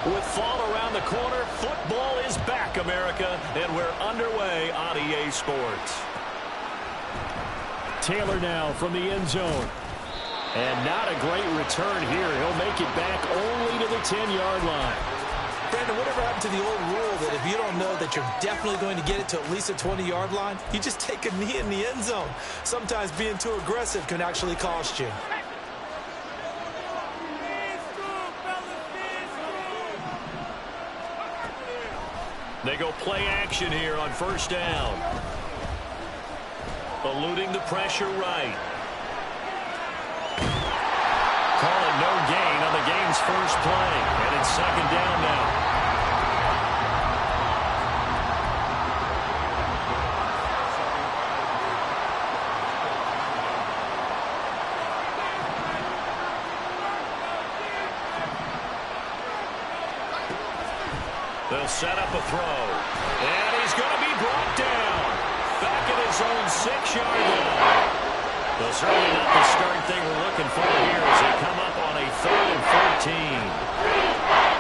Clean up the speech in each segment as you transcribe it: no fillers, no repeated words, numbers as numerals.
With fall around the corner, football is back, America, and we're underway on EA Sports. Taylor now from the end zone. And not a great return here. He'll make it back only to the 10-yard line. Brandon, whatever happened to the old rule that if you don't know that you're definitely going to get it to at least a 20-yard line, you just take a knee in the end zone. Sometimes being too aggressive can actually cost you. They go play action here on first down. Eluding the pressure right. Call it no gain on the game's first play. And it's second down now. They'll set up a throw. And he's going to be brought down. Back at his own 6-yard line. Well, certainly not the start they were looking for here as they come up on a 3rd and 14.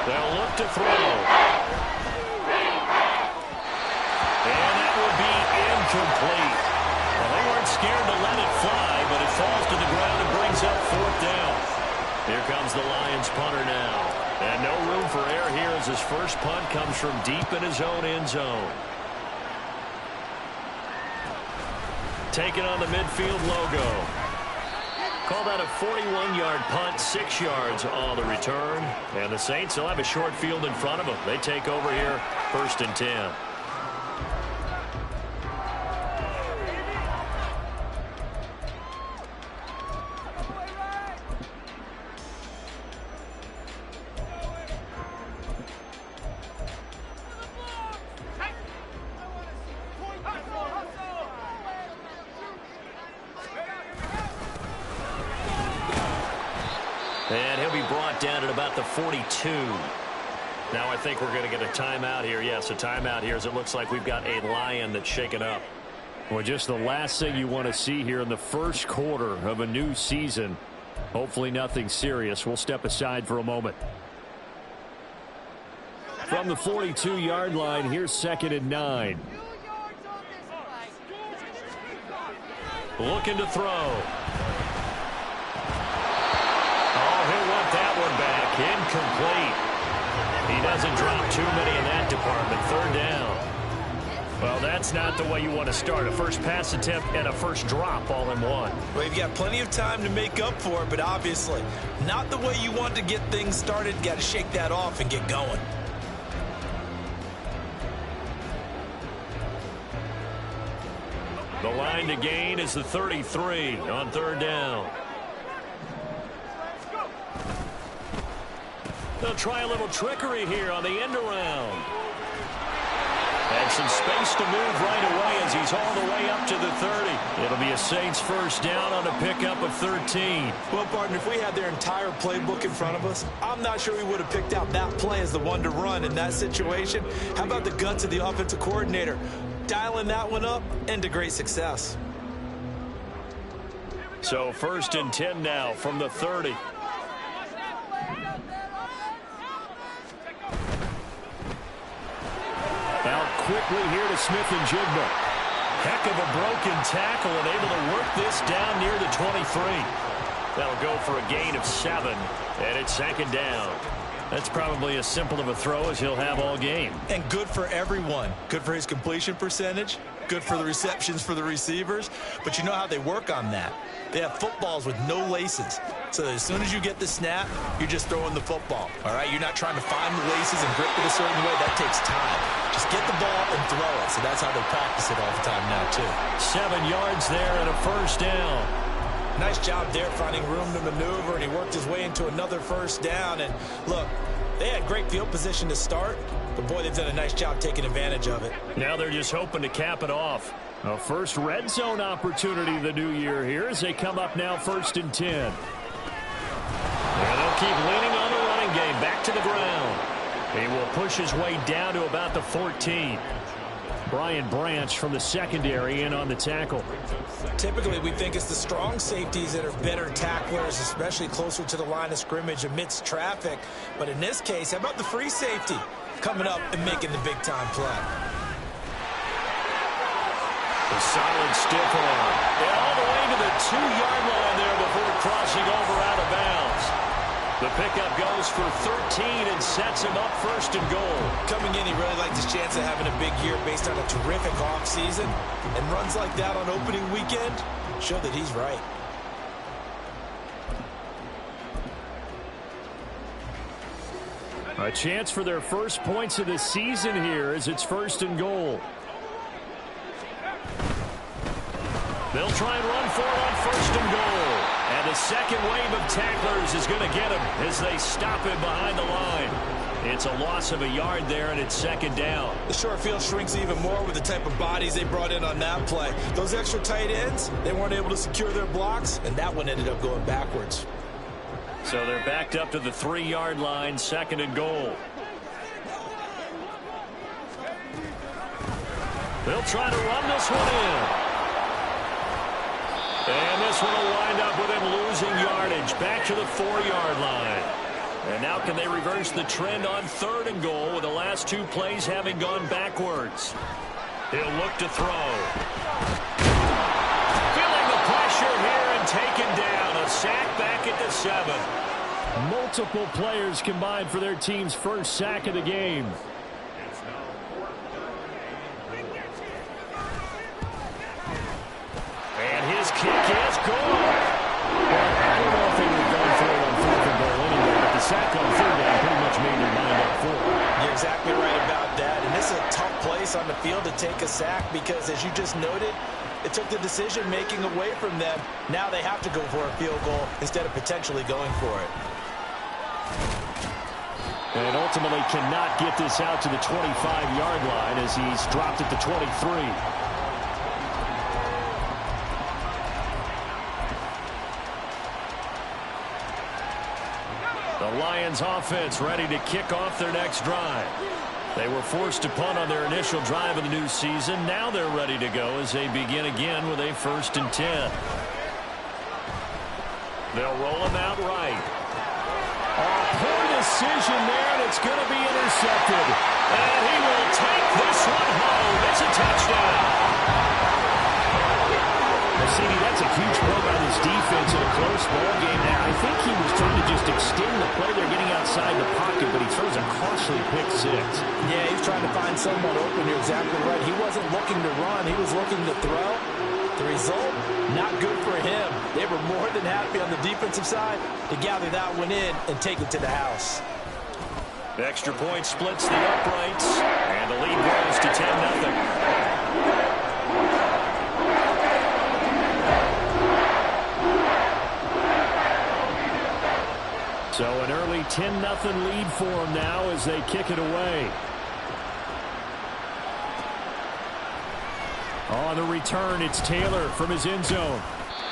They'll look to throw. And that will be incomplete. Well, they weren't scared to let it fly, but it falls to the ground and brings up 4th down. Here comes the Lions punter now. And no room for error here as his first punt comes from deep in his own end zone. Taking on the midfield logo. Call that a 41-yard punt, 6 yards on the return. And the Saints will have a short field in front of them. They take over here, 1st and 10. And he'll be brought down at about the 42. Now I think we're going to get a timeout here. Yes, a timeout here as it looks like we've got a Lion that's shaken up. Well, just the last thing you want to see here in the first quarter of a new season. Hopefully nothing serious. We'll step aside for a moment. From the 42-yard line, here's 2nd and 9. Looking to throw. He'll want that one back. Incomplete. He doesn't drop too many in that department. 3rd down. Well, that's not the way you want to start. A first pass attempt and a first drop all in one. Well, you've got plenty of time to make up for it, but obviously not the way you want to get things started. Got to shake that off and get going. The line to gain is the 33 on 3rd down. They'll try a little trickery here on the end around. And some space to move right away as he's all the way up to the 30. It'll be a Saints first down on a pickup of 13. Well, partner, if we had their entire playbook in front of us, I'm not sure we would have picked out that play as the one to run in that situation. How about the guts of the offensive coordinator? Dialing that one up into great success. So 1st and 10 now from the 30. Out quickly here to Smith-Njigba. Heck of a broken tackle and able to work this down near the 23. That'll go for a gain of 7, and it's 2nd down. That's probably as simple of a throw as he'll have all game. And good for everyone. Good for his completion percentage. Good for the receptions for the receivers. But you know how they work on that. They have footballs with no laces. So as soon as you get the snap, you're just throwing the football. All right? You're not trying to find the laces and grip it a certain way. That takes time. Just get the ball and throw it. So that's how they practice it all the time now, too. 7 yards there and a first down. Nice job there finding room to maneuver, and he worked his way into another first down. And look, they had great field position to start, but boy, they've done a nice job taking advantage of it. Now they're just hoping to cap it off. A first red zone opportunity of the new year here as they come up now 1st and 10. And they'll keep leaning on the running game. Back to the ground. He will push his way down to about the 14. Brian Branch from the secondary in on the tackle. Typically, we think it's the strong safeties that are better tacklers, especially closer to the line of scrimmage amidst traffic. But in this case, how about the free safety coming up and making the big-time play? A solid stiff arm. And all the way to the 2-yard line there before crossing over out of bounds. The pickup goes for 13 and sets him up first and goal. Coming in, he really liked his chance of having a big year based on a terrific offseason. And runs like that on opening weekend show that he's right. A chance for their first points of the season here as it's first and goal. They'll try and run for it on first and goal. And the second wave of tacklers is going to get him as they stop him behind the line. It's a loss of a yard there, and it's second down. The short field shrinks even more with the type of bodies they brought in on that play. Those extra tight ends, they weren't able to secure their blocks, and that one ended up going backwards. So they're backed up to the 3-yard line, second and goal. They'll try to run this one in. And this one will wind up with him losing yardage back to the 4-yard line. And now can they reverse the trend on third and goal with the last 2 plays having gone backwards? He'll look to throw. Feeling the pressure here and taken down. A sack back at the 7. Multiple players combined for their team's first sack of the game. And his kick is good. Well, I don't know if they would have gone for it on fourth and goal anyway, but the sack on third down pretty much made their mind up for it. You're exactly right about that. And this is a tough place on the field to take a sack because, as you just noted, it took the decision-making away from them. Now they have to go for a field goal instead of potentially going for it. And ultimately cannot get this out to the 25-yard line as he's dropped at the 23. The Lions offense ready to kick off their next drive. They were forced to punt on their initial drive of the new season. Now they're ready to go as they begin again with a 1st and 10. They'll roll him out right. Poor decision there, and it's going to be intercepted. And he will take this one home. It's a touchdown. CD, that's a huge play by this defense in a close ball game. Now, I think he was trying to just extend the play. They're getting outside the pocket, but he throws a costly pick 6. Yeah, he's trying to find someone open. You're exactly right. He wasn't looking to run. He was looking to throw. The result, not good for him. They were more than happy on the defensive side to gather that one in and take it to the house. The extra point splits the uprights, and the lead grows to 10-0. So an early 10-0 lead for them now as they kick it away. On the return, it's Taylor from his end zone.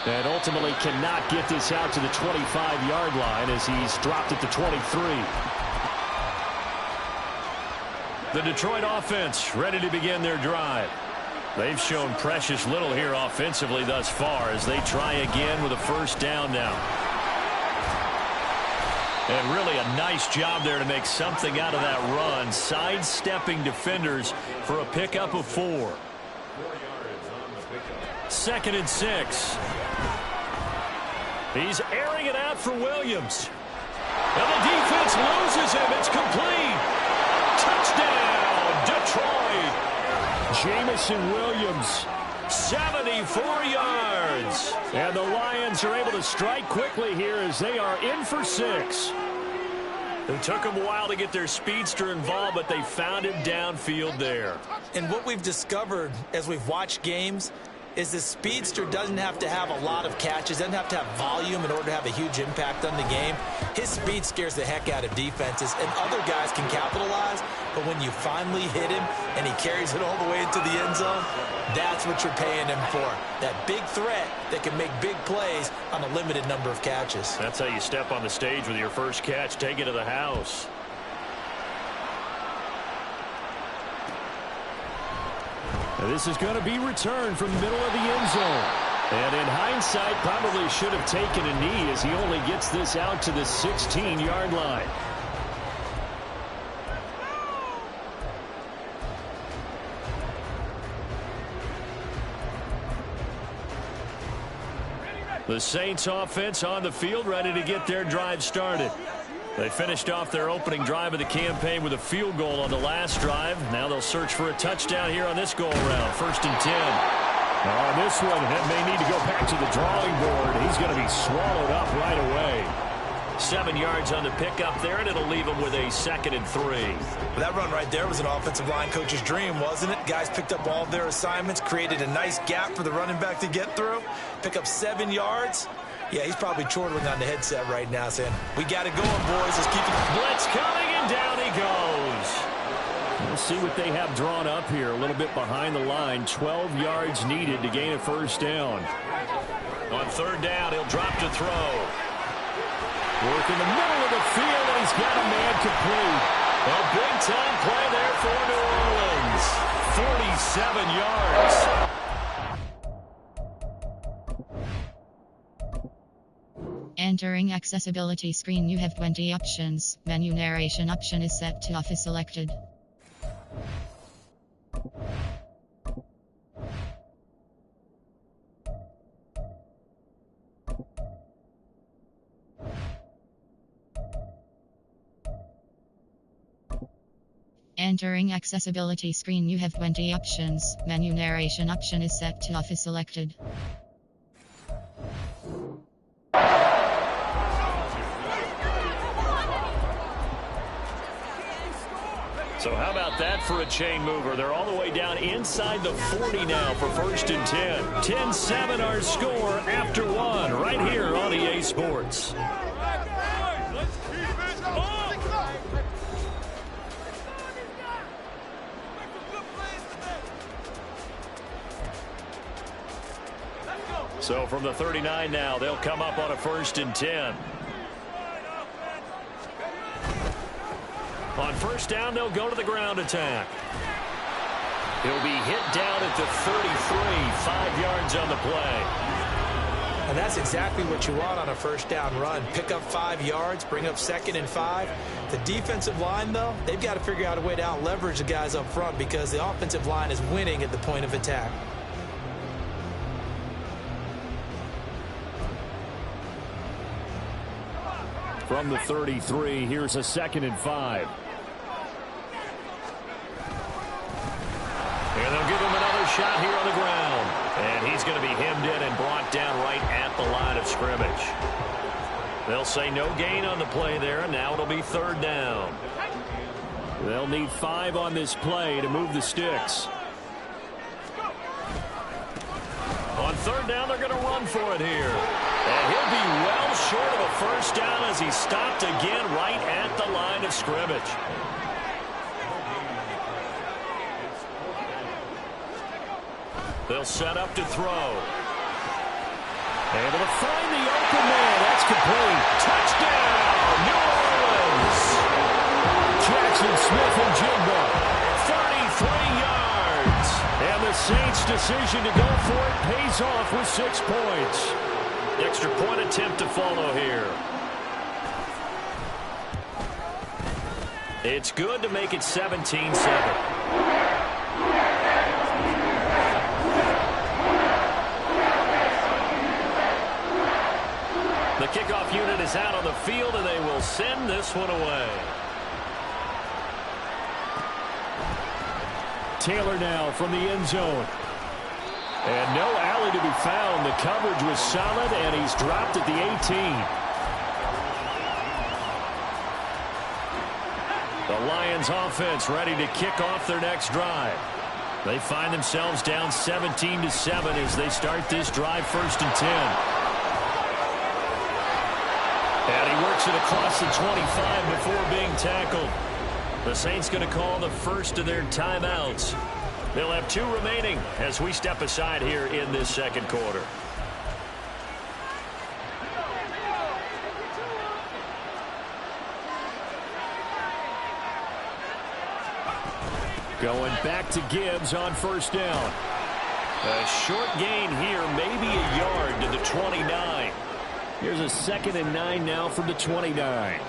And ultimately cannot get this out to the 25-yard line as he's dropped at the 23. The Detroit offense ready to begin their drive. They've shown precious little here offensively thus far as they try again with a 1st down now. And really a nice job there to make something out of that run, sidestepping defenders for a pickup of 4. 2nd and 6. He's airing it out for Williams. And the defense loses him. It's complete. Touchdown, Detroit. Jamison Williams. 74 yards. And the Lions are able to strike quickly here as they are in for 6. It took them a while to get their speedster involved, but they found him downfield there. And what we've discovered as we've watched games is the speedster doesn't have to have a lot of catches, doesn't have to have volume in order to have a huge impact on the game. His speed scares the heck out of defenses, and other guys can capitalize, but when you finally hit him and he carries it all the way into the end zone, that's what you're paying him for. That big threat that can make big plays on a limited number of catches. That's how you step on the stage with your first catch, take it to the house. This is going to be returned from the middle of the end zone. And in hindsight, probably should have taken a knee as he only gets this out to the 16-yard line. The Saints offense on the field, ready to get their drive started. They finished off their opening drive of the campaign with a field goal on the last drive. Now they'll search for a touchdown here on this go-around. 1st and 10. On this one, may need to go back to the drawing board. He's going to be swallowed up right away. 7 yards on the pickup there, and it'll leave him with a 2nd and 3. That run right there was an offensive line coach's dream, wasn't it? Guys picked up all of their assignments, created a nice gap for the running back to get through, pick up 7 yards. Yeah, he's probably chortling on the headset right now saying, we got it going, boys. Let's keep it. Blitz coming, and down he goes. We'll see what they have drawn up here. A little bit behind the line. 12 yards needed to gain a 1st down. On 3rd down, he'll drop to throw. Work in the middle of the field, and he's got a man complete. A big-time play there for New Orleans. 47 yards. Entering accessibility screen, you have 20 options. Menu narration option is set to off is selected. Entering accessibility screen, you have 20 options. Menu narration option is set to off is selected. So how about that for a chain mover? They're all the way down inside the 40 now for 1st and 10. 10-7 our score after 1 right here on EA Sports. So from the 39 now, they'll come up on a 1st and 10. On 1st down, they'll go to the ground attack. He'll be hit down at the 33, 5 yards on the play. And that's exactly what you want on a 1st down run. Pick up 5 yards, bring up 2nd and 5. The defensive line, though, they've got to figure out a way to out-leverage the guys up front because the offensive line is winning at the point of attack. From the 33, here's a 2nd and 5. And they'll give him another shot here on the ground. And he's going to be hemmed in and brought down right at the line of scrimmage. They'll say no gain on the play there, and now it'll be 3rd down. They'll need 5 on this play to move the sticks. On 3rd down, they're going to run for it here. And he'll be well short of a 1st down as he stopped again right at the line of scrimmage. They'll set up to throw. Able to find the open man. That's complete. Touchdown, New Orleans. Jackson Smith-Njigba, 33 yards. And the Saints' decision to go for it pays off with 6 points. Extra point attempt to follow here. It's good to make it 17-7. The kickoff unit is out on the field, and they will send this one away. Taylor now from the end zone. And no alley to be found. The coverage was solid, and he's dropped at the 18. The Lions offense ready to kick off their next drive. They find themselves down 17-7 as they start this drive 1st and 10. And he works it across the 25 before being tackled. The Saints going to call the first of their timeouts. They'll have 2 remaining as we step aside here in this 2nd quarter. Going back to Gibbs on first down. A short gain here, maybe a yard to the 29. Here's a 2nd and 9 now from the 29.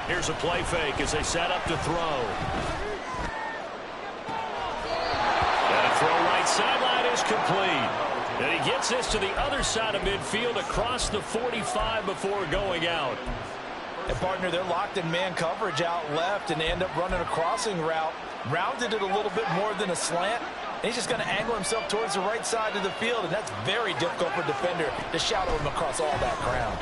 Here's a play fake as they set up to throw. And a throw right sideline is complete. And he gets this to the other side of midfield across the 45 before going out. And partner, they're locked in man coverage out left, and they end up running a crossing route. Rounded it a little bit more than a slant. And he's just going to angle himself towards the right side of the field, and that's very difficult for a defender to shadow him across all that ground.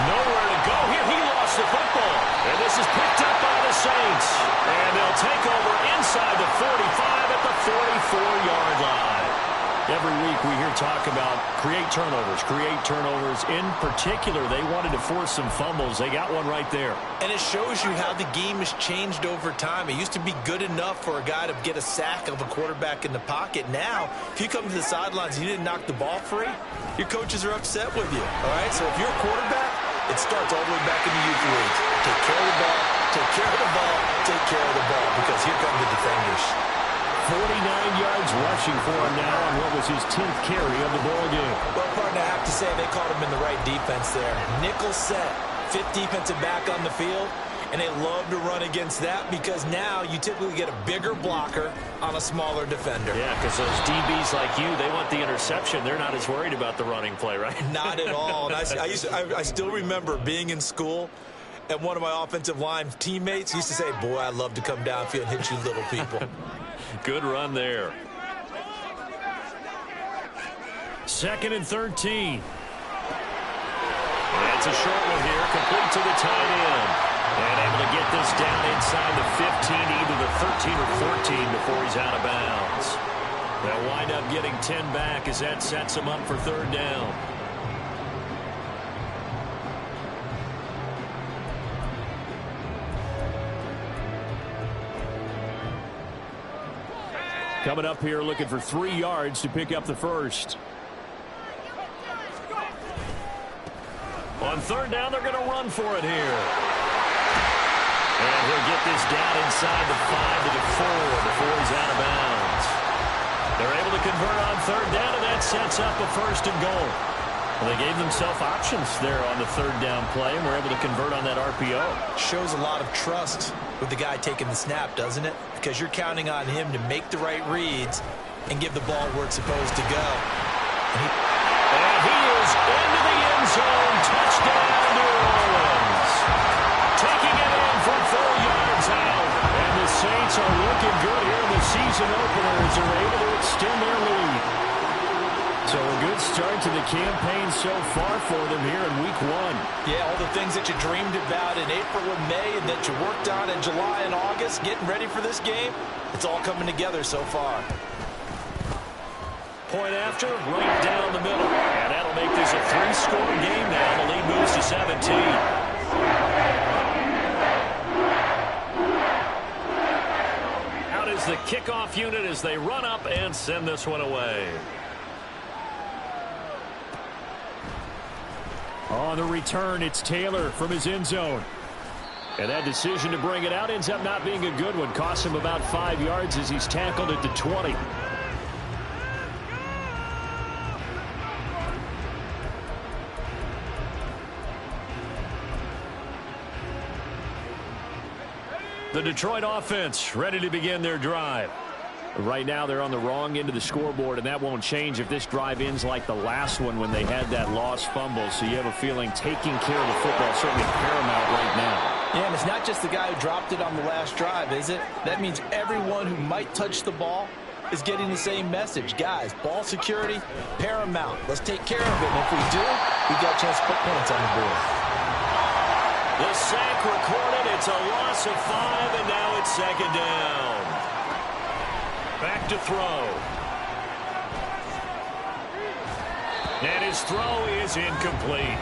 Nowhere to go here. He lost the football. And this is picked up by the Saints. And they'll take over inside the 45 at the 44-yard line. Every week we hear talk about create turnovers. In particular, they wanted to force some fumbles. They got one right there. And it shows you how the game has changed over time. It used to be good enough for a guy to get a sack of a quarterback in the pocket. Now, if you come to the sidelines and you didn't knock the ball free, your coaches are upset with you. All right? So if you're a quarterback, it starts all the way back in the youth leagues. Take care of the ball, take care of the ball, take care of the ball, because here come the defenders. 49 yards rushing for him now on what was his 10th carry of the ball game. Well, partner, I have to say they caught him in the right defense there. Nickel set, 5th defensive back on the field, and they love to run against that because now you typically get a bigger blocker on a smaller defender. Yeah, because those DBs like you, they want the interception. They're not as worried about the running play, right? Not at all. And I still remember being in school, and one of my offensive line teammates used to say, boy, I love to come downfield and hit you little people. Good run there. 2nd and 13. That's a short one here, complete to the tight end. And able to get this down inside the 15, either the 13 or 14 before he's out of bounds. They'll wind up getting 10 back as that sets him up for 3rd down. Coming up here looking for 3 yards to pick up the first. On 3rd down, they're going to run for it here. And he'll get this down inside the 5 to the 4 before he's out of bounds. They're able to convert on 3rd down, and that sets up a 1st and goal. Well, they gave themselves options there on the 3rd down play, and were able to convert on that RPO. Shows a lot of trust with the guy taking the snap, doesn't it? Because you're counting on him to make the right reads and give the ball where it's supposed to go. And he is into the end zone. Touchdown, New Orleans. Taking it in from 4 yards out. And the Saints are looking good here in the season opener as they're able to extend their lead. So a good start to the campaign so far for them here in week 1. Yeah, all the things that you dreamed about in April and May and that you worked on in July and August, getting ready for this game, it's all coming together so far. Point after, right down the middle. And that'll make this a 3-score game now. The lead moves to 17. Out is the kickoff unit as they run up and send this one away. On the return, it's Taylor from his end zone. And that decision to bring it out ends up not being a good one. Costs him about 5 yards as he's tackled at the 20. The Detroit offense ready to begin their drive. Right now they're on the wrong end of the scoreboard, and that won't change if this drive ends like the last one when they had that lost fumble. So you have a feeling taking care of the football is certainly paramount right now. Yeah, and it's not just the guy who dropped it on the last drive, is it? That means everyone who might touch the ball is getting the same message. Guys, ball security, paramount. Let's take care of it. And if we do, we've got a chance to put points on the board. The sack recorded. It's a loss of 5, and now it's 2nd down. Back to throw. And his throw is incomplete.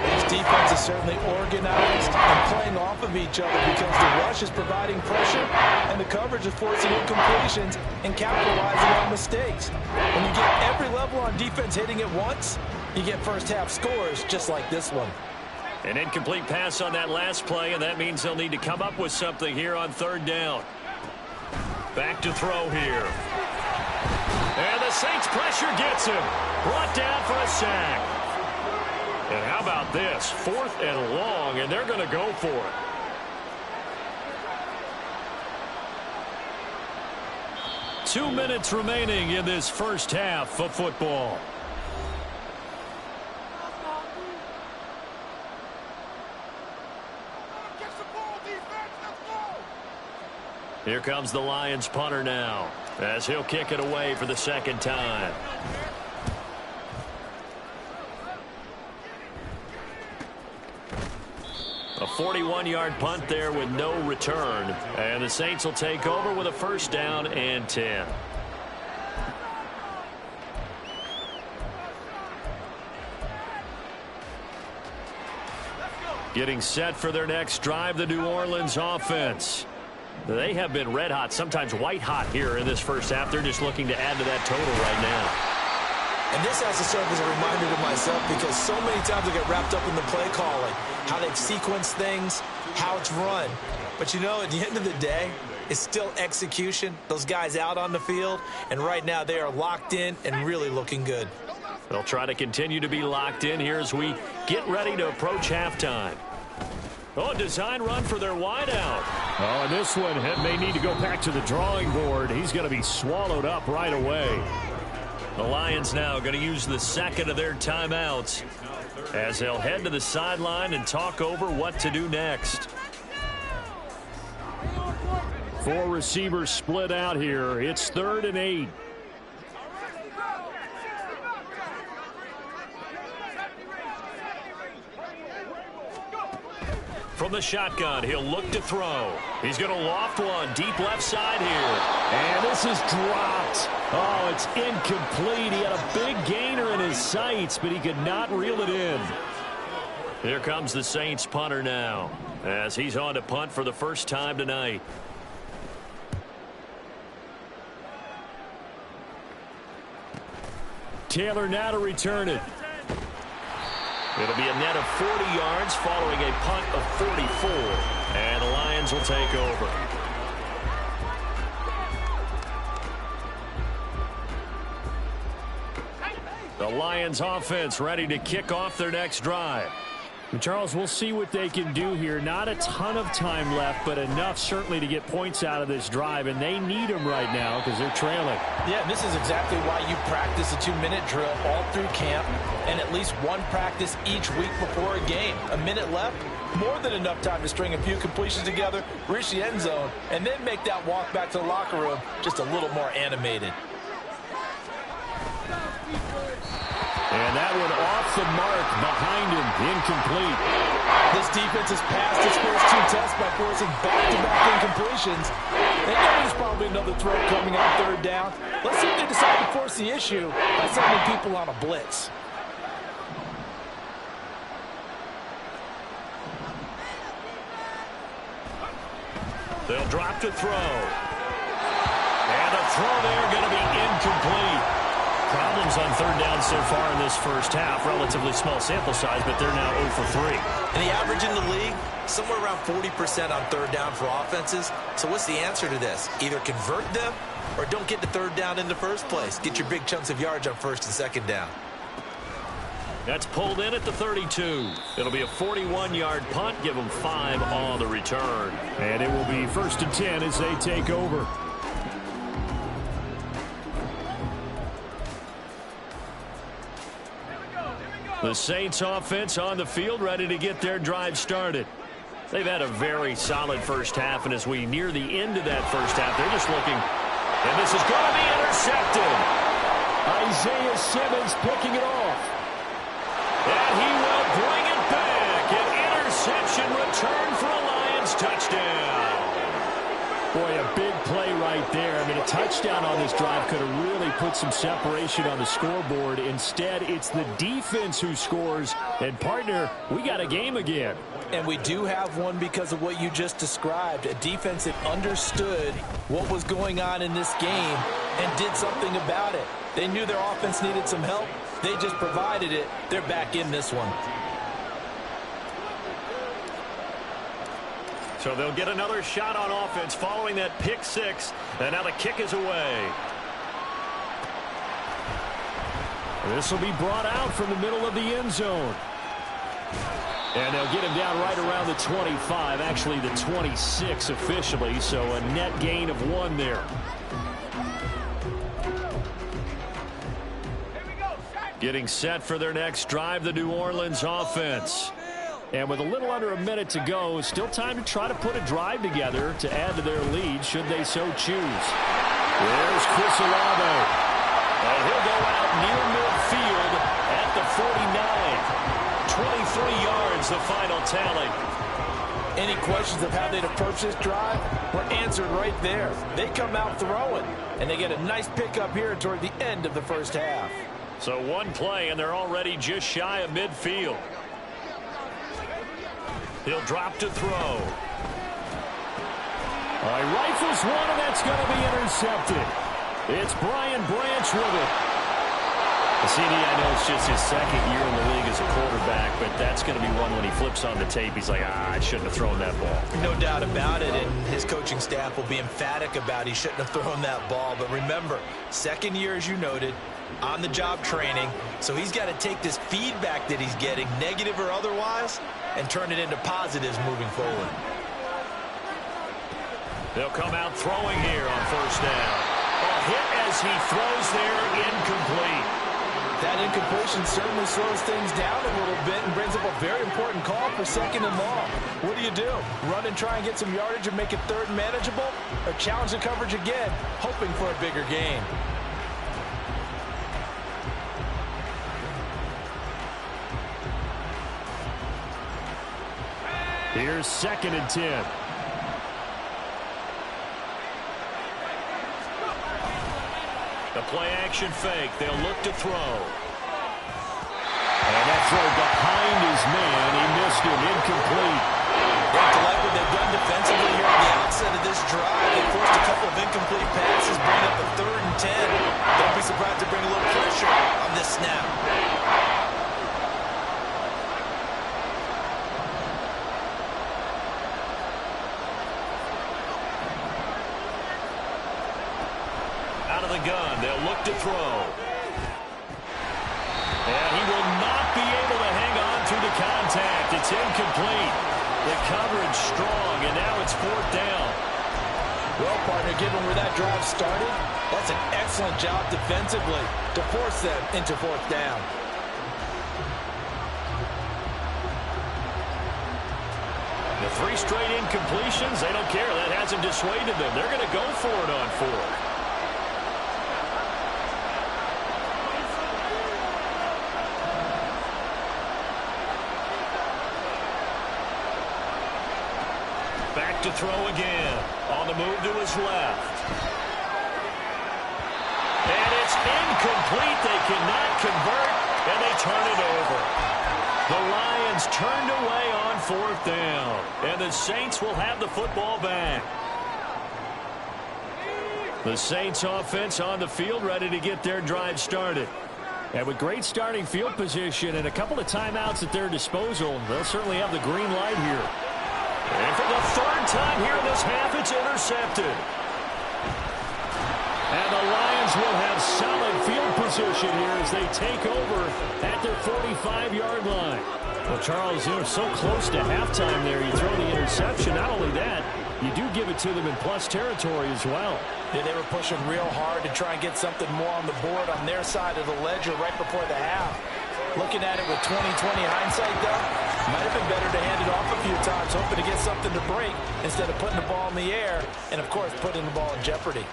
This defense is certainly organized and playing off of each other because the rush is providing pressure and the coverage is forcing incompletions and capitalizing on mistakes. When you get every level on defense hitting at once, you get first half scores just like this one. An incomplete pass on that last play, and that means they'll need to come up with something here on third down. Back to throw here. And the Saints pressure gets him. Brought down for a sack. And how about this? 4th and long, and they're going to go for it. Two minutes remaining in this first half of football. Here comes the Lions punter now, as he'll kick it away for the second time. A 41-yard punt there with no return. And the Saints will take over with a first down and 10. Getting set for their next drive, the New Orleans offense. They have been red hot, sometimes white hot here in this first half. They're just looking to add to that total right now. And this has to serve as a reminder to myself, because so many times I get wrapped up in the play calling, how they've sequenced things, how it's run. But you know, at the end of the day, it's still execution. Those guys out on the field, and right now they are locked in and really looking good. They'll try to continue to be locked in here as we get ready to approach halftime. Oh, design run for their wideout. Oh, and this one may need to go back to the drawing board. He's going to be swallowed up right away. The Lions now going to use the second of their timeouts as they'll head to the sideline and talk over what to do next. 4 receivers split out here. It's 3rd and 8. From the shotgun, he'll look to throw. He's going to loft one deep left side here. And this is dropped. Oh, it's incomplete. He had a big gainer in his sights, but he could not reel it in. Here comes the Saints punter now, as he's on to punt for the first time tonight. Taylor now to return it. It'll be a net of 40 yards following a punt of 44. And the Lions will take over. The Lions offense ready to kick off their next drive. And Charles, we'll see what they can do here. Not a ton of time left, but enough certainly to get points out of this drive, and they need them right now because they're trailing. Yeah, and this is exactly why you practice a 2-minute drill all through camp and at least one practice each week before a game. A minute left, more than enough time to string a few completions together, reach the end zone, and then make that walk back to the locker room just a little more animated. And that one off the mark behind him, incomplete. This defense has passed its first 2 tests by forcing back-to-back incompletions. They know there's probably another throw coming on 3rd down. Let's see if they decide to force the issue by sending people on a blitz. They'll drop to throw. And the throw there going to be incomplete. Problems on 3rd down so far in this first half. Relatively small sample size, but they're now 0 for 3. And the average in the league, somewhere around 40% on 3rd down for offenses. So what's the answer to this? Either convert them or don't get to 3rd down in the first place. Get your big chunks of yards on 1st and 2nd down. That's pulled in at the 32. It'll be a 41-yard punt. Give them 5 on the return. And it will be 1st and 10 as they take over. The Saints offense on the field ready to get their drive started. They've had a very solid first half, and as we near the end of that first half, they're just looking, and this is going to be intercepted. Isaiah Simmons picking it off. And he will bring it back. An interception return for a Lions touchdown. Boy, a big play right there. I mean, a touchdown on this drive could have really put some separation on the scoreboard. Instead, it's the defense who scores. And, partner, we got a game again. And we do have one because of what you just described. A defense that understood what was going on in this game and did something about it. They knew their offense needed some help. They just provided it. They're back in this one. So they'll get another shot on offense following that pick six. And now the kick is away. This will be brought out from the middle of the end zone. And they'll get him down right around the 25, actually the 26 officially, so a net gain of 1 there. Getting set for their next drive, the New Orleans offense. And with a little under a minute to go, still time to try to put a drive together to add to their lead should they so choose. There's Chris Olave. And he'll go out near midfield at the 49. 23 yards, the final tally. Any questions of how they'd approach this drive were answered right there. They come out throwing, and they get a nice pickup here toward the end of the first half. So one play, and they're already just shy of midfield. He'll drop to throw. All right, rifles one, and that's going to be intercepted. It's Brian Branch with it. CD, I know it's just his second year in the league as a quarterback, but that's going to be one when he flips on the tape. He's like, I shouldn't have thrown that ball. No doubt about it, and his coaching staff will be emphatic about he shouldn't have thrown that ball. But remember, second year, as you noted, on-the-job training, so he's got to take this feedback that he's getting, negative or otherwise, and turn it into positives moving forward. They'll come out throwing here on first down. A hit as he throws there, incomplete. That incompletion certainly slows things down a little bit and brings up a very important call for second and long. What do? Run and try and get some yardage and make it third and manageable? Or challenge the coverage again, hoping for a bigger gain? Here's 2nd and 10. The play-action fake. They'll look to throw. And that throw behind his man. He missed him. Incomplete. You have to like what they've done defensively here at the outset of this drive. They forced a couple of incomplete passes, bring up a 3rd and 10. Don't be surprised to bring a little pressure on this snap. Gun. They'll look to throw. And he will not be able to hang on to the contact. It's incomplete. The coverage strong, and now it's 4th down. Well, partner, given where that drive started, that's an excellent job defensively to force them into 4th down. The 3 straight incompletions, they don't care. That hasn't dissuaded them. They're going to go for it on 4th. Back to throw again. On the move to his left. And it's incomplete. They cannot convert, and they turn it over. The Lions turned away on 4th down, and the Saints will have the football back. The Saints offense on the field, ready to get their drive started. And with great starting field position and a couple of timeouts at their disposal, they'll certainly have the green light here. And for the 3rd time here in this half, it's intercepted. And the Lions will have solid field position here as they take over at their 45-yard line. Well, Charles, you know, so close to halftime there, you throw the interception. Not only that, you do give it to them in plus territory as well. Yeah, they were pushing real hard to try and get something more on the board on their side of the ledger right before the half. Looking at it with 20/20 hindsight, though, might have been better to hand it off a few times, hoping to get something to break instead of putting the ball in the air and, of course, putting the ball in jeopardy.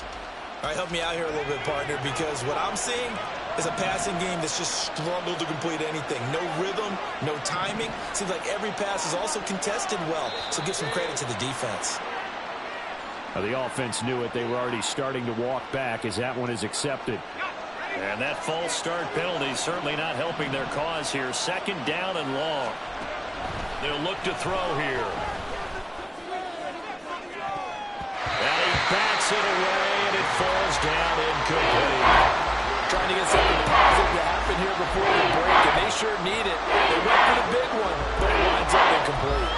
All right, help me out here a little bit, partner, because what I'm seeing is a passing game that's just struggled to complete anything. No rhythm, no timing. Seems like every pass is also contested well, so give some credit to the defense. The offense knew it. They were already starting to walk back as that one is accepted. And that false start penalty certainly not helping their cause here. 2nd down and long. They'll look to throw here. And he backs it away, and it falls down incomplete. Trying to get something positive to happen here before the break, and they sure need it. They went for the big one, but it winds up incomplete.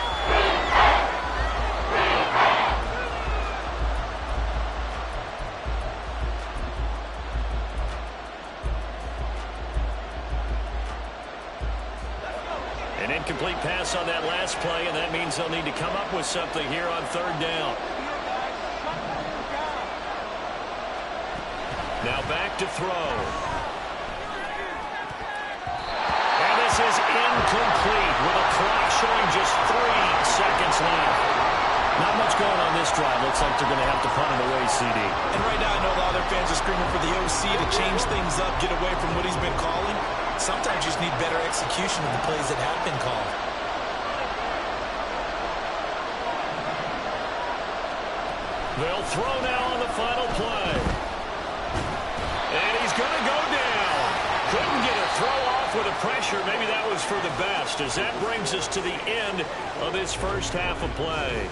pass on that last play, and that means they'll need to come up with something here on third down. Now back to throw. And this is incomplete with a clock showing just 3 seconds left. Not much going on this drive. Looks like they're going to have to punt it away, CD. And right now I know a lot of their fans are screaming for the OC to change things up, get away from what he's been calling. Sometimes you just need better execution of the plays that have been called. They'll throw now on the final play. And he's going to go down. Couldn't get a throw off with the pressure. Maybe that was for the best, as that brings us to the end of this first half of play.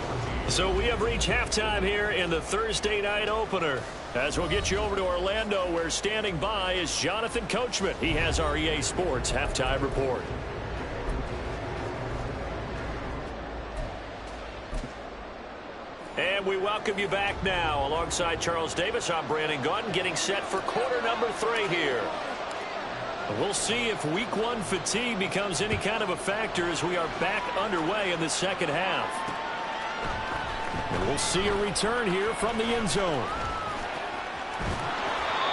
So we have reached halftime here in the Thursday night opener. As we'll get you over to Orlando, where standing by is Jonathan Coachman. He has our EA Sports halftime report. And we welcome you back now. Alongside Charles Davis, I'm Brandon Gaudin, getting set for quarter number 3 here. We'll see if week 1 fatigue becomes any kind of a factor as we are back underway in the second half. And we'll see a return here from the end zone.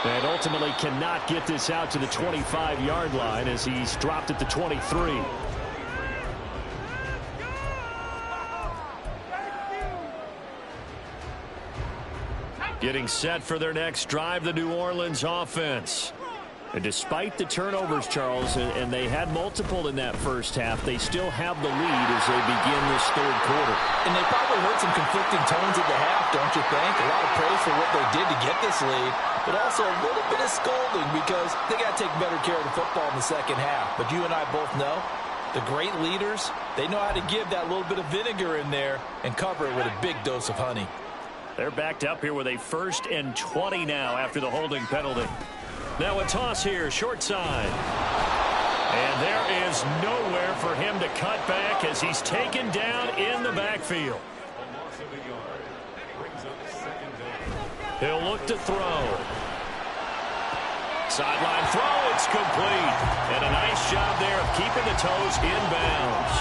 And ultimately cannot get this out to the 25-yard line as he's dropped at the 23. Getting set for their next drive, the New Orleans offense. And despite the turnovers, Charles, and they had multiple in that first half, they still have the lead as they begin this third quarter. And they probably heard some conflicting tones at the half, don't you think? A lot of praise for what they did to get this lead, but also a little bit of scolding because they got to take better care of the football in the second half. But you and I both know the great leaders, they know how to give that little bit of vinegar in there and cover it with a big dose of honey. They're backed up here with a 1st and 20 now after the holding penalty. Now a toss here, short side. And there is nowhere for him to cut back as he's taken down in the backfield. He'll look to throw. Sideline throw, it's complete. And a nice job there of keeping the toes in bounds.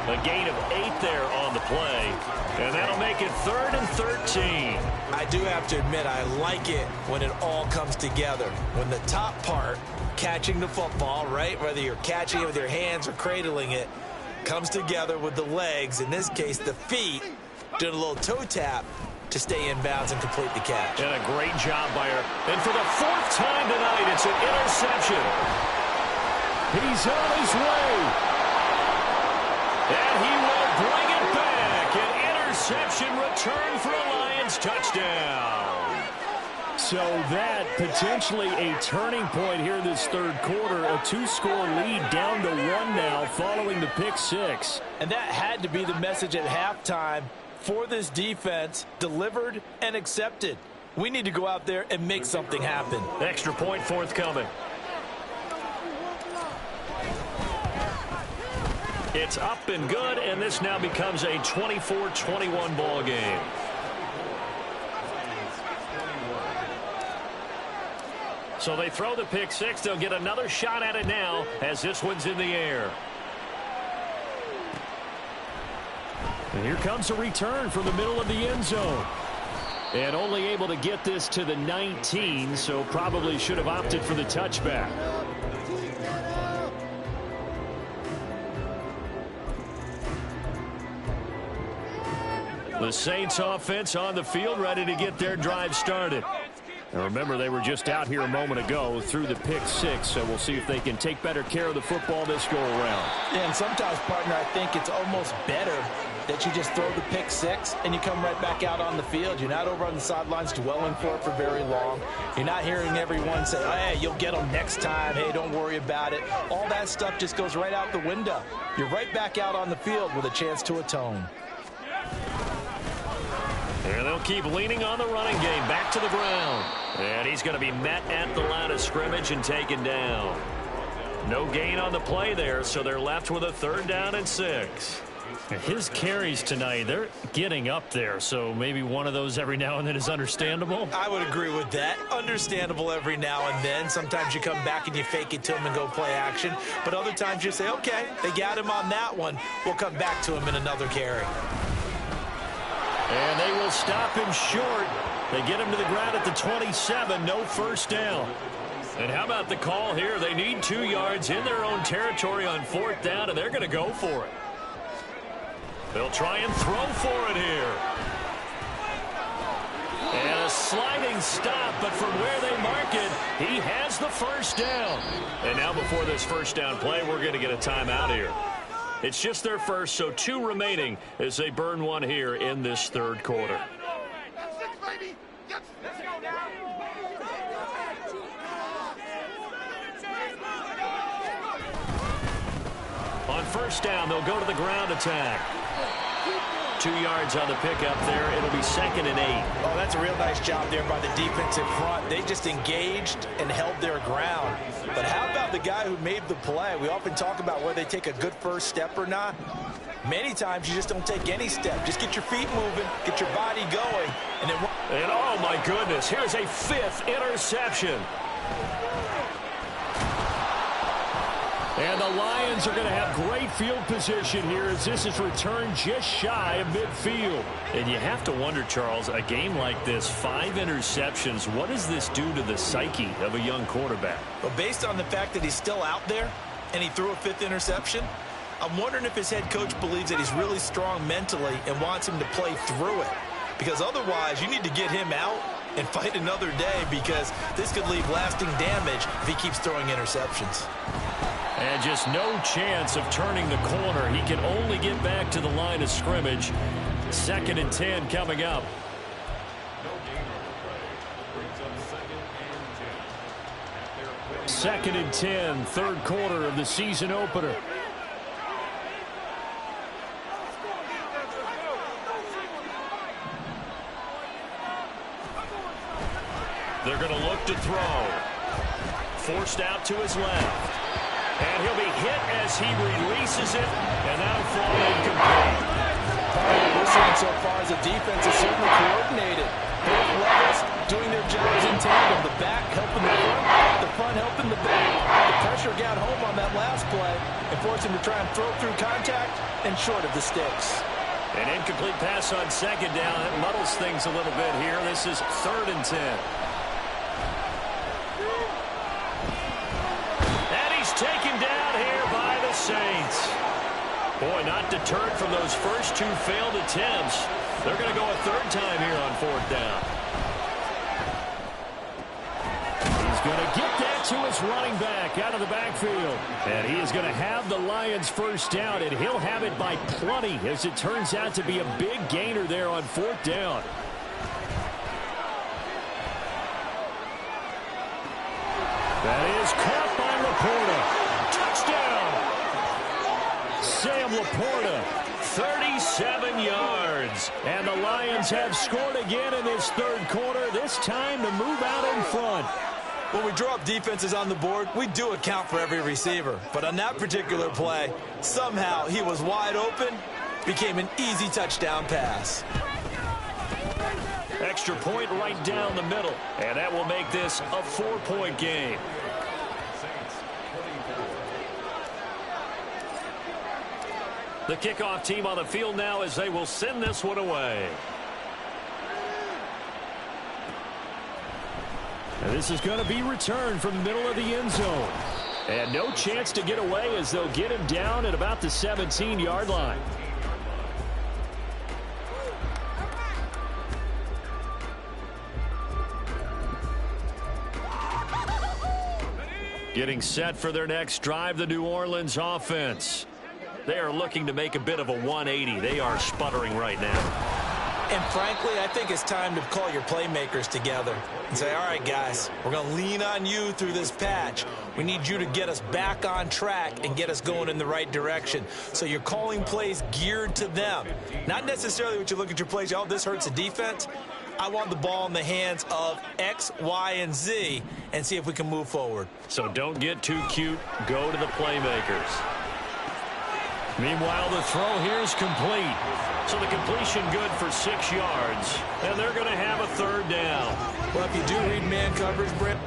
A gain of 8 there on the play. And that'll make it 3rd and 13. I do have to admit, I like it when it all comes together. When the top part, catching the football, right, whether you're catching it with your hands or cradling it, comes together with the legs, in this case the feet, doing a little toe tap to stay in bounds and complete the catch. And a great job by her. And for the 4th time tonight, it's an interception. He's on his way. And he will bring it back. An interception return for a Lions touchdown. So that potentially a turning point here this third quarter. A 2-score lead down to 1 now following the pick 6. And that had to be the message at halftime for this defense, delivered and accepted. We need to go out there and make something happen. Extra point forthcoming. It's up and good, and this now becomes a 24-21 ball game. So they throw the pick 6. They'll get another shot at it now as this one's in the air. And here comes a return from the middle of the end zone. And only able to get this to the 19, so probably should have opted for the touchback. The Saints offense on the field, ready to get their drive started. And remember, they were just out here a moment ago through the pick 6, so we'll see if they can take better care of the football this go around. Yeah, and sometimes, partner, I think it's almost better that you just throw the pick 6 and you come right back out on the field. You're not over on the sidelines dwelling for it for very long. You're not hearing everyone say, oh, hey, you'll get them next time. Hey, don't worry about it. All that stuff just goes right out the window. You're right back out on the field with a chance to atone. And they'll keep leaning on the running game. Back to the ground. And he's going to be met at the line of scrimmage and taken down. No gain on the play there, so they're left with a 3rd down and 6. His carries tonight, they're getting up there, so maybe one of those every now and then is understandable. I would agree with that. Understandable every now and then. Sometimes you come back and you fake it to him and go play action. But other times you say, okay, they got him on that one. We'll come back to him in another carry. And they will stop him short. They get him to the ground at the 27, no first down. And how about the call here? They need 2 yards in their own territory on 4th down, and they're going to go for it. They'll try and throw for it here. And a sliding stop, but from where they mark it, he has the first down. And now before this first down play, we're going to get a timeout here. It's just their first, so 2 remaining as they burn one here in this 3rd quarter. On first down, they'll go to the ground attack. 2 yards on the pickup there. It'll be 2nd and 8. Oh, that's a real nice job there by the defensive front. They just engaged and held their ground. But how about the guy who made the play? We often talk about whether they take a good first step or not. Many times you just don't take any step. Just get your feet moving, get your body going. And oh, my goodness, here's a 5th interception. And the Lions are going to have great field position here as this is returned just shy of midfield. And you have to wonder, Charles, a game like this, 5 interceptions, what does this do to the psyche of a young quarterback? Well, based on the fact that he's still out there and he threw a 5th interception, I'm wondering if his head coach believes that he's really strong mentally and wants him to play through it. Because otherwise, you need to get him out and fight another day, because this could leave lasting damage if he keeps throwing interceptions. And just no chance of turning the corner. He can only get back to the line of scrimmage. 2nd and 10 coming up. Second and 10, 3rd quarter of the season opener. They're going to look to throw. Forced out to his left. And he'll be hit as he releases it, and that'll fall incomplete. Part of what we're seeing so far is the defense is certainly coordinated. Both levels doing their jobs in tandem. The back helping the front helping the back. The pressure got home on that last play and forced him to try and throw through contact and short of the sticks. An incomplete pass on 2nd down. That muddles things a little bit here. This is 3rd and 10. Taken down here by the Saints. Boy, not deterred from those first 2 failed attempts. They're going to go a 3rd time here on 4th down. He's going to get that to his running back out of the backfield. And he is going to have the Lions first down, and he'll have it by plenty, as it turns out to be a big gainer there on 4th down. That is caught by Laporta. Touchdown! Sam Laporta, 37 yards. And the Lions have scored again in this 3rd quarter, this time to move out in front. When we draw up defenses on the board, we do account for every receiver. But on that particular play, somehow he was wide open, became an easy touchdown pass. Extra point right down the middle, and that will make this a 4-point game. The kickoff team on the field now as they will send this one away. And this is going to be returned from the middle of the end zone. And no chance to get away as they'll get him down at about the 17-yard line. Getting set for their next drive, the New Orleans offense. They are looking to make a bit of a 180. They are sputtering right now. And frankly, I think it's time to call your playmakers together and say, all right, guys, we're going to lean on you through this patch. We need you to get us back on track and get us going in the right direction. So you're calling plays geared to them. Not necessarily what you look at your plays, oh, this hurts the defense. I want the ball in the hands of X, Y, and Z and see if we can move forward. So don't get too cute. Go to the playmakers. Meanwhile, the throw here is complete. So the completion good for 6 yards. And they're going to have a 3rd down. Well, if you do read man coverage, Brent,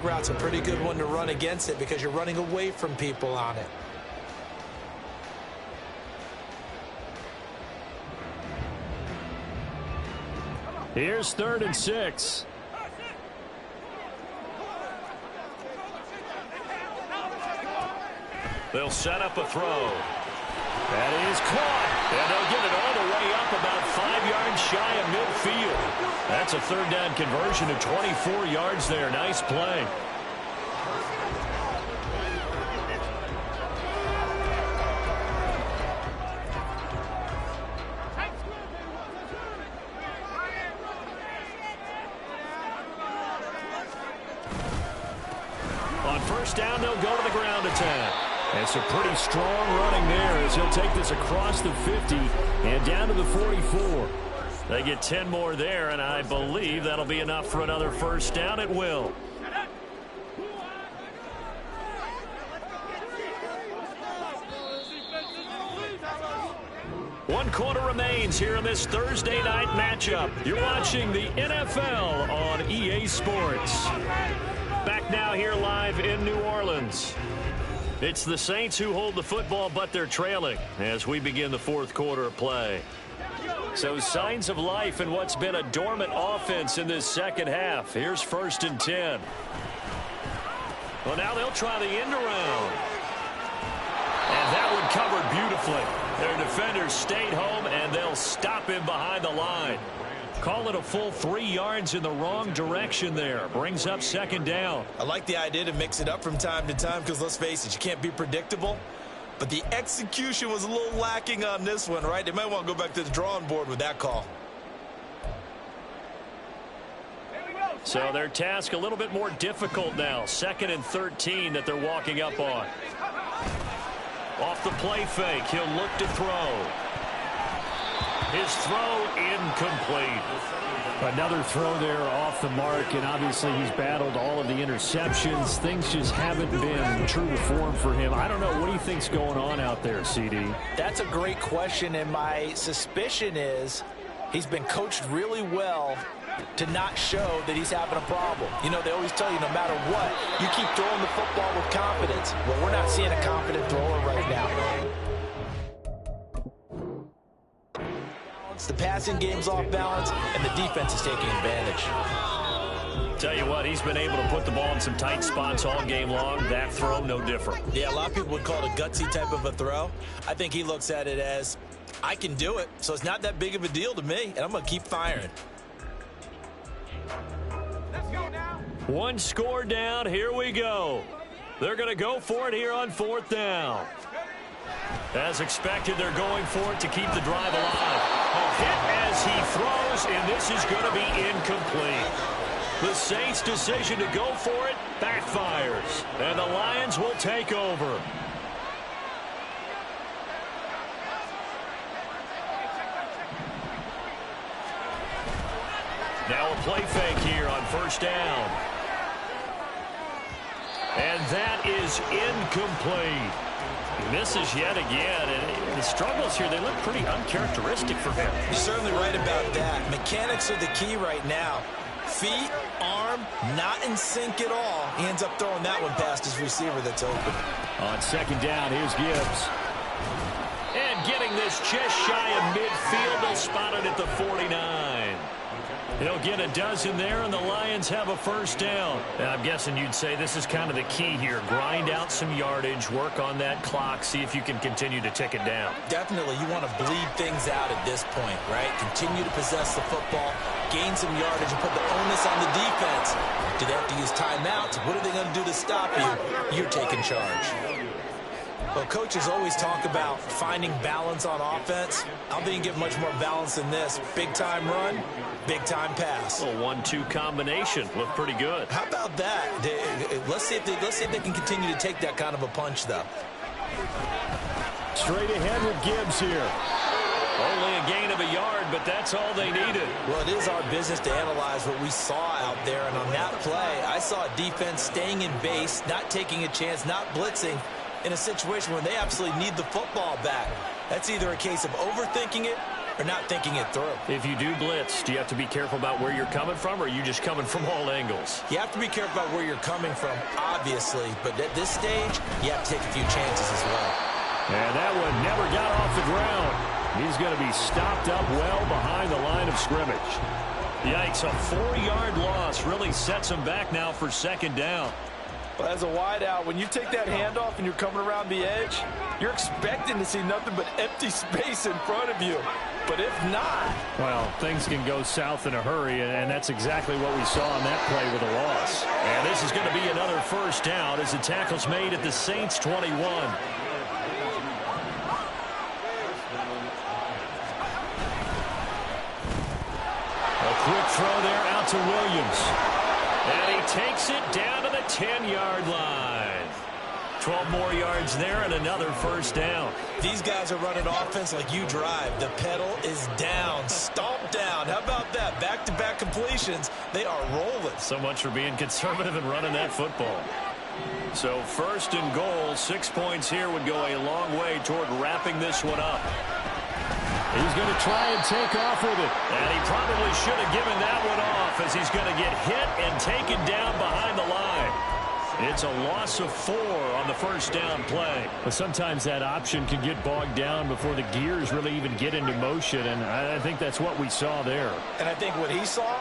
route's a pretty good one to run against it because you're running away from people on it. Here's 3rd and 6. They'll set up a throw. That is caught. And they'll get it all the way up about 5 yards shy of midfield. That's a 3rd down conversion to 24 yards there. Nice play. On 1st down, they'll go to the ground attack. It's a pretty strong running there as he'll take this across the 50 and down to the 44. They get 10 more there, and I believe that'll be enough for another 1st down. It will. One quarter remains here in this Thursday night matchup. You're watching the NFL on EA Sports. Back now here live in New Orleans. It's the Saints who hold the football, but they're trailing as we begin the 4th quarter of play. So signs of life in what's been a dormant offense in this 2nd half. Here's 1st and 10. Well, now they'll try the end around. And that one covered beautifully. Their defenders stayed home, and they'll stop him behind the line. Call it a full 3 yards in the wrong direction there. Brings up 2nd down. I like the idea to mix it up from time to time because, let's face it, you can't be predictable. But the execution was a little lacking on this one, right? They might want to go back to the drawing board with that call. So their task a little bit more difficult now. 2nd and 13 that they're walking up on. Off the play fake, he'll look to throw. His throw incomplete. Another throw there off the mark, and obviously he's battled all of the interceptions. Things just haven't been true to form for him. I don't know. What do you think's going on out there, CD? That's a great question, and my suspicion is he's been coached really well to not show that he's having a problem. You know, they always tell you no matter what, you keep throwing the football with confidence. Well, we're not seeing a confident thrower right now. The passing game's off balance, and the defense is taking advantage. Tell you what, he's been able to put the ball in some tight spots all game long. That throw, no different. Yeah, a lot of people would call it a gutsy type of a throw. I think he looks at it as, I can do it, so it's not that big of a deal to me, and I'm going to keep firing. Let's go now. 1 score down. Here we go. They're going to go for it here on 4th down. As expected, they're going for it to keep the drive alive. A hit as he throws, and this is going to be incomplete. The Saints' decision to go for it backfires, and the Lions will take over. Now a play fake here on 1st down. And that is incomplete. He misses yet again, and the struggles here, they look pretty uncharacteristic for him. You're certainly right about that. Mechanics are the key right now. Feet, arm, not in sync at all. He ends up throwing that one past his receiver that's open. On 2nd down, here's Gibbs. And And getting this just shy of midfield. They'll spot it at the 49. He'll get a dozen there, and the Lions have a first down. And I'm guessing you'd say this is kind of the key here. Grind out some yardage, work on that clock, see if you can continue to tick it down. Definitely, you want to bleed things out at this point, right? Continue to possess the football, gain some yardage, and put the onus on the defense. Do they have to use timeouts? What are they going to do to stop you? You're taking charge. Well, coaches always talk about finding balance on offense. I don't think you get much more balance than this. Big-time run, big-time pass. A 1-2 combination. Looked pretty good. How about that? Let's see if they can continue to take that kind of a punch, though. Straight ahead with Gibbs here. Only a gain of a yard, but that's all they needed. Well, it is our business to analyze what we saw out there. And on that play, I saw a defense staying in base, not taking a chance, not blitzing, in a situation where they absolutely need the football back. That's either a case of overthinking it or not thinking it through. If you do blitz, do you have to be careful about where you're coming from, or are you just coming from all angles? You have to be careful about where you're coming from, obviously, but at this stage, you have to take a few chances as well. And that one never got off the ground. He's going to be stopped up well behind the line of scrimmage. Yikes, a 4-yard loss really sets him back now for second down. But as a wideout, when you take that handoff and you're coming around the edge, you're expecting to see nothing but empty space in front of you. But if not... Well, things can go south in a hurry, and that's exactly what we saw on that play with a loss. And this is going to be another first down as the tackle's made at the Saints 21. A quick throw there out to Williams. And he takes it down to the 10-yard line. 12 more yards there and another first down. These guys are running offense like you drive. The pedal is down, stomped down. How about that? Back-to-back completions. They are rolling. So much for being conservative and running that football. So first and goal, 6 points here would go a long way toward wrapping this one up. He's going to try and take off with it. And he probably should have given that one off as he's going to get hit and taken down behind the line. It's a loss of 4 on the first down play. But sometimes that option can get bogged down before the gears really even get into motion, and I think that's what we saw there. And I think what he saw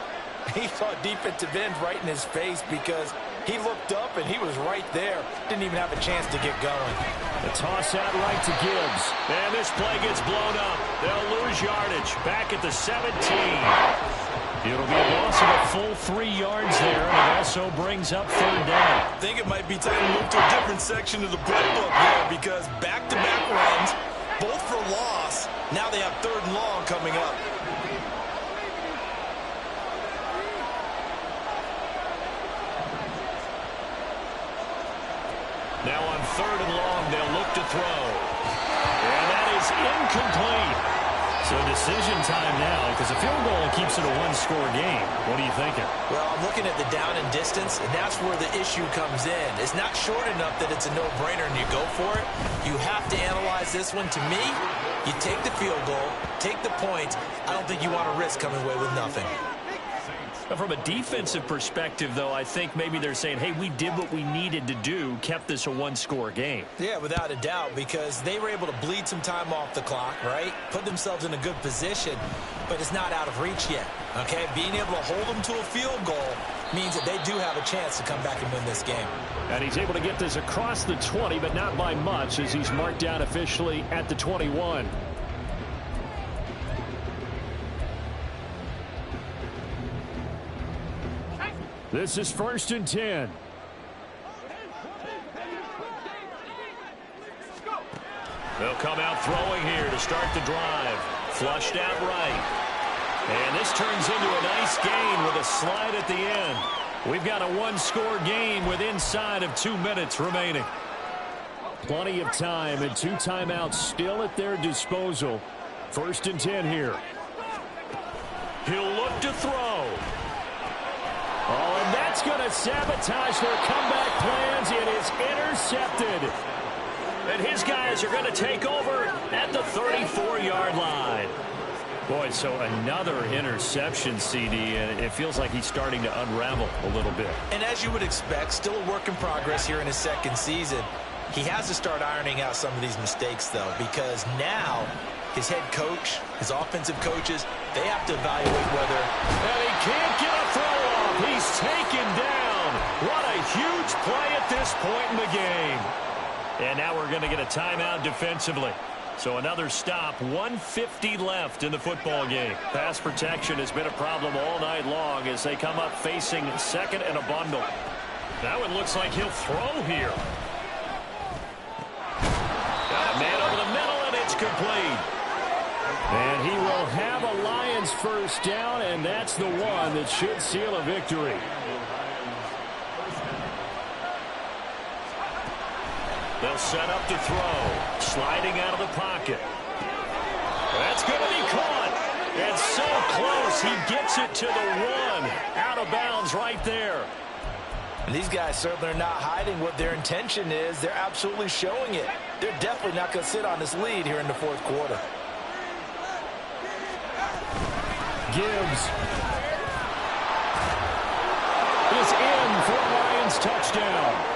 defensive end right in his face because he looked up and he was right there. Didn't even have a chance to get going. The toss out right to Gibbs. And this play gets blown up. They'll lose yardage back at the 17. It'll be a loss of a full 3 yards there, and it also brings up third down. I think it might be time to move to a different section of the playbook there because back-to-back runs, both for loss. Now they have third and long coming up. Now on third and long, they'll look to throw. And that is incomplete. So decision time now, because a field goal keeps it a one-score game. What are you thinking? Well, I'm looking at the down and distance, and that's where the issue comes in. It's not short enough that it's a no-brainer and you go for it. You have to analyze this one. To me, you take the field goal, take the points. I don't think you want to risk coming away with nothing. From a defensive perspective, though, I think maybe they're saying, hey, we did what we needed to do, kept this a one-score game. Yeah, without a doubt, because they were able to bleed some time off the clock, right? Put themselves in a good position, but it's not out of reach yet, okay? Being able to hold them to a field goal means that they do have a chance to come back and win this game. And he's able to get this across the 20, but not by much, as he's marked down officially at the 21. This is 1st and 10. They'll come out throwing here to start the drive. Flushed out right. And this turns into a nice gain with a slide at the end. We've got a one-score game with inside of 2 minutes remaining. Plenty of time and 2 timeouts still at their disposal. 1st and 10 here. He'll look to throw. Oh, and that's going to sabotage their comeback plans. It is intercepted. And his guys are going to take over at the 34-yard line. Boy, so another interception, CD, and it feels like he's starting to unravel a little bit. And as you would expect, still a work in progress here in his second season. He has to start ironing out some of these mistakes, though, because now his head coach, his offensive coaches, they have to evaluate whether... And he can't get a throw off. He's taken down. What a huge play at this point in the game. And now we're going to get a timeout defensively. So another stop, 1:50 left in the football game. Pass protection has been a problem all night long as they come up facing second and a bundle. That one looks like he'll throw here. Got a man over the middle, and it's complete. And he will have a Lions first down, and that's the one that should seal a victory. They'll set up to throw. Sliding out of the pocket. That's going to be caught. And so close. He gets it to the one. Out of bounds right there. And these guys certainly are not hiding what their intention is. They're absolutely showing it. They're definitely not going to sit on this lead here in the fourth quarter. Gibbs is in for a Lions touchdown.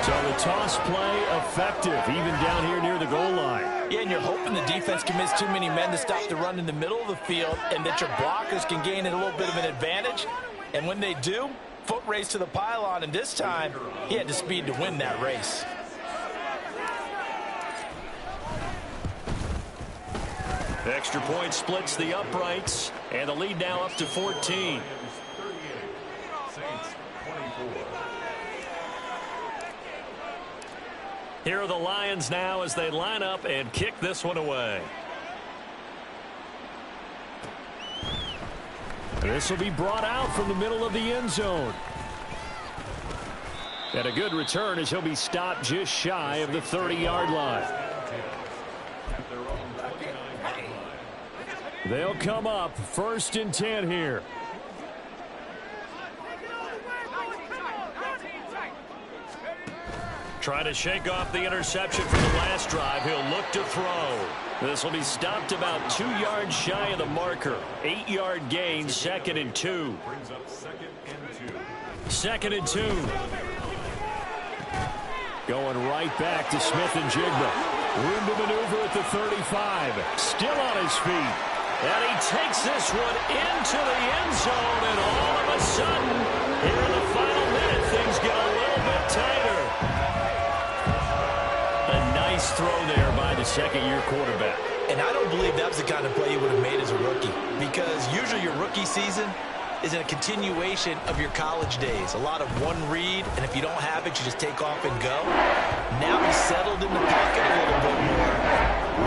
So the toss play effective, even down here near the goal line. Yeah, and you're hoping the defense commits too many men to stop the run in the middle of the field and that your blockers can gain a little bit of an advantage. And when they do, foot race to the pylon, and this time he had the speed to win that race. Extra point splits the uprights, and the lead now up to 14. Here are the Lions now as they line up and kick this one away. This will be brought out from the middle of the end zone. And a good return as he'll be stopped just shy of the 30-yard line. They'll come up 1st and 10 here. Trying to shake off the interception from the last drive. He'll look to throw. This will be stopped about 2 yards shy of the marker. 8-yard gain, 2nd and 2. 2nd and 2. Going right back to Smith-Njigba. Room to maneuver at the 35. Still on his feet. And he takes this one into the end zone. And all of a sudden, here in the final minute, things get a little bit tighter. A nice throw there by the second-year quarterback. And I don't believe that was the kind of play you would have made as a rookie, because usually your rookie season is in a continuation of your college days. A lot of one read, and if you don't have it, you just take off and go. Now he's settled in the pocket a little bit more,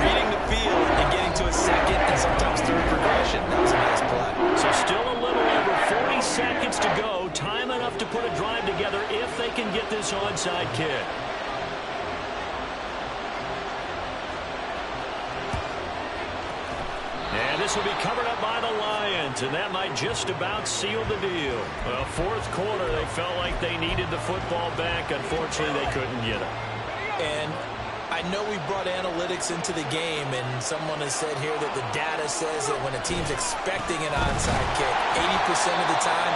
reading the field and getting to a second and sometimes third progression. That was a nice play. So still a little over 40 seconds to go. Time enough to put a drive together if they can get this onside kick. And this will be covered up by the Lions, and that might just about seal the deal. Well, fourth quarter, they felt like they needed the football back. Unfortunately, they couldn't get it. And I know we brought analytics into the game, and someone has said here that the data says that when a team's expecting an onside kick, 80% of the time,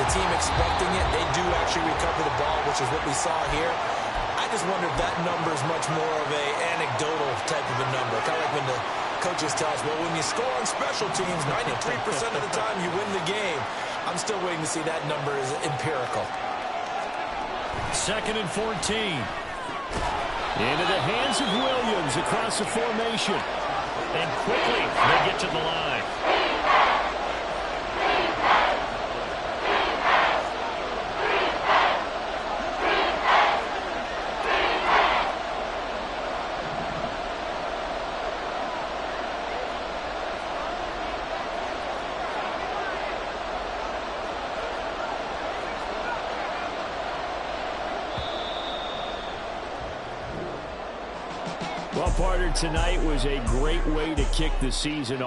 the team expecting it, they do actually recover the ball, which is what we saw here. I just wonder if that number is much more of an anecdotal type of a number. Kind of like when the coaches tell us, well, when you score on special teams, 93% of the time you win the game. I'm still waiting to see that number is empirical. 2nd and 14. Into the hands of Williams across the formation. And quickly they get to the line. Well, partner, tonight was a great way to kick the season off.